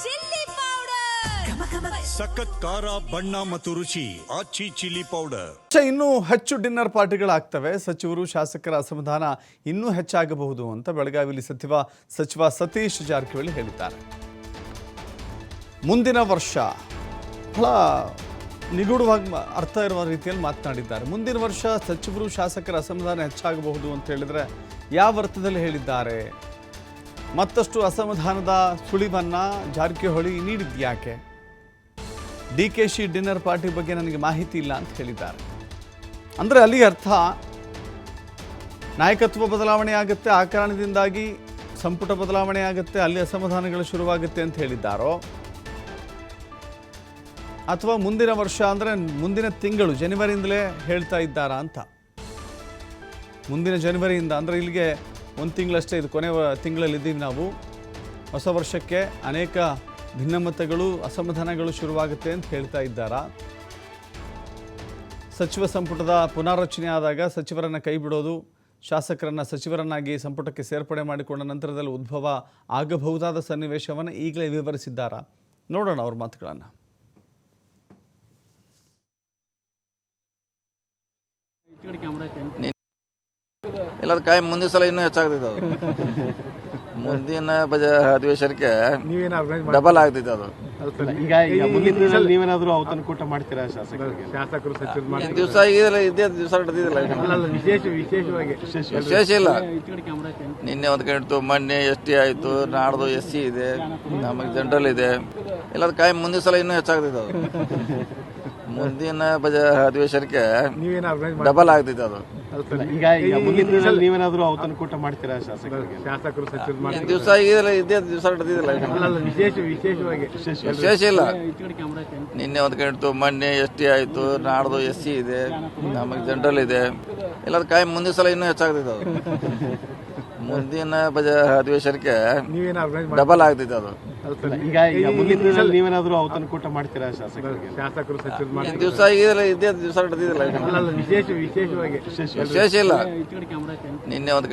Chilli powder, ಸಖತ್ ಖಾರ, ಬಣ್ಣ ಮತ್ತು ರುಚಿ. ಆಚಿ ಚಿಲ್ಲಿ ಪೌಡರ್. ಇನ್ನೂ ಹೆಚ್ಚು ಡಿನ್ನರ್ ಪಾರ್ಟಿಗಳಾಗ್ತವೆ. ಸಚಿವರು ಶಾಸಕರ ಅಸಮಾಧಾನ ಇನ್ನೂ ಹೆಚ್ಚಾಗಬಹುದು ಅಂತ ಬೆಳಗಾವಿಯಲ್ಲಿ ಸಚಿವ ಸತೀಶ್ ಜಾರಕಿಹೊಳಿ ಹೇಳಿದ್ದಾರೆ. ಮುಂದಿನ ವರ್ಷ ಬಹಳ ನಿಗೂಢವಾಗಿ ಅರ್ಥ ಇರುವ ರೀತಿಯಲ್ಲಿ ಮಾತನಾಡಿದ್ದಾರೆ. ಮುಂದಿನ ವರ್ಷ ಸಚಿವರು ಶಾಸಕರ ಅಸಮಾಧಾನ ಹೆಚ್ಚಾಗಬಹುದು ಅಂತ ಹೇಳಿದರೆ ಯಾವ ಅರ್ಥದಲ್ಲಿ ಹೇಳಿದ್ದಾರೆ? ಮತ್ತಷ್ಟು ಅಸಮಾಧಾನದ ಸುಳಿವನ್ನು ಜಾರಕಿಹೊಳಿ ನೀಡಿದ್ಯಾಕೆ? DKC ಡಿನ್ನರ್ ಪಾರ್ಟಿ ಬಗ್ಗೆ ನನಗೆ ಮಾಹಿತಿ ಇಲ್ಲ ಅಂತ ಹೇಳಿದ್ದಾರೆ. ಅಂದರೆ ಅಲ್ಲಿ ಅರ್ಥ ನಾಯಕತ್ವ ಬದಲಾವಣೆ ಆಗುತ್ತೆ, ಆ ಕಾರಣದಿಂದಾಗಿ ಸಂಪುಟ ಬದಲಾವಣೆ ಆಗುತ್ತೆ, ಅಲ್ಲಿ ಅಸಮಾಧಾನಗಳು ಶುರುವಾಗುತ್ತೆ ಅಂತ ಹೇಳಿದ್ದಾರೋ, ಅಥವಾ ಮುಂದಿನ ವರ್ಷ ಅಂದರೆ ಮುಂದಿನ ತಿಂಗಳು ಜನವರಿಯಿಂದಲೇ ಹೇಳ್ತಾ ಇದ್ದಾರಾ ಅಂತ. ಮುಂದಿನ ಜನವರಿಯಿಂದ ಅಂದರೆ ಇಲ್ಲಿಗೆ ಒಂದು ತಿಂಗಳಷ್ಟೇ, ಇದು ಕೊನೆ ತಿಂಗಳಲ್ಲಿದ್ದೀವಿ ನಾವು. ಹೊಸ ವರ್ಷಕ್ಕೆ ಅನೇಕ ಭಿನ್ನಮತಗಳು, ಅಸಮಾಧಾನಗಳು ಶುರುವಾಗುತ್ತೆ ಅಂತ ಹೇಳ್ತಾ ಇದ್ದಾರಾ? ಸಚಿವ ಸಂಪುಟದ ಪುನಾರಚನೆ ಆದಾಗ ಸಚಿವರನ್ನು ಕೈ ಬಿಡೋದು, ಶಾಸಕರನ್ನು ಸಚಿವರನ್ನಾಗಿ ಸಂಪುಟಕ್ಕೆ ಸೇರ್ಪಡೆ ಮಾಡಿಕೊಂಡ ನಂತರದಲ್ಲಿ ಉದ್ಭವ ಆಗಬಹುದಾದ ಸನ್ನಿವೇಶವನ್ನು ಈಗಲೇ ವಿವರಿಸಿದ್ದಾರಾ? ನೋಡೋಣ ಅವ್ರ ಮಾತುಗಳನ್ನು. ಇಲ್ಲ ಕಾಯಿ ಮುಂದಿನ ಸಲ ಇನ್ನೂ ಹೆಚ್ಚಾಗ್ತೈತೆ ಅದು. ಮುಂದಿನ ಅಧಿವೇಶನಕ್ಕೆ ಡಬಲ್ ಆಗ್ತೈತೆ ಅದು. ಈಗ ಮುಂದಿನ ದಿನದಲ್ಲಿ ನೀವೇನಾದ್ರೂ ಔತಣಕೂಟ ಮಾಡ್ತೀರಾ ಶಾಸಕರು ಸಚಿವರು? ದಿವಸ ಇದೇ ದಿವಸ ನಡೆದಿಲ್ಲ, ವಿಶೇಷ ಇಲ್ಲ. ನಿನ್ನೆ ಒಂದು ಕಡೆ ಮೊನ್ನೆ ST ಆಯ್ತು, ನಾಡ್ದು SC ಇದೆ, ನಮಗೆ ಜನರಲ್ ಇದೆ. ಇಲ್ಲ ಕಾಯಿ ಮುಂದಿನ ಸಲ ಇನ್ನೂ ಹೆಚ್ಚಾಗ್ತೈತೆ ಅದು. ಮುಂದಿನ ಅಧಿವೇಶನಕ್ಕೆ ಡಬಲ್ ಆಗ್ತೈತೆ ಅದು. ಈಗ ಮುಂದಿನ ದಿನದಲ್ಲಿ ನೀವೇನಾದ್ರೂ ಔತಣಕೂಟ ಮಾಡ್ತೀರಾ ಶಾಸಕರು ಸಚಿವರು? ದಿವಸ ಇದೇ ದಿವಸ ನಡೆದಿಲ್ಲ, ವಿಶೇಷ ಇಲ್ಲ. ನಿನ್ನೆ ಒಂದು ಕಡೆ ಮೊನ್ನೆ ST ಆಯ್ತು, ನಾಡ್ದು SC ಇದೆ, ನಮಗೆ ಜನರಲ್ ಇದೆ. ಇಲ್ಲ ಕಾಯಿ ಮುಂದಿನ ಸಲ ಇನ್ನೂ ಹೆಚ್ಚಾಗ್ತೈತೆ ಅದು. ಮುಂದಿನ ಅಧಿವೇಶನಕ್ಕೆ ಡಬಲ್ ಆಗ್ತೈತೆ ಅದು. ಈಗ ಮುಂದಿನ ದಿನದಲ್ಲಿ ನೀವೇನಾದ್ರೂ ಔತಣಕೂಟ ಮಾಡ್ತೀರಾ ಶಾಸಕರು ಸಚಿವರು? ದಿವಸ ಇದೇ ದಿವಸ ನಡೆದಿಲ್ಲ, ವಿಶೇಷ ಇಲ್ಲ. ನಿನ್ನೆ ಒಂದು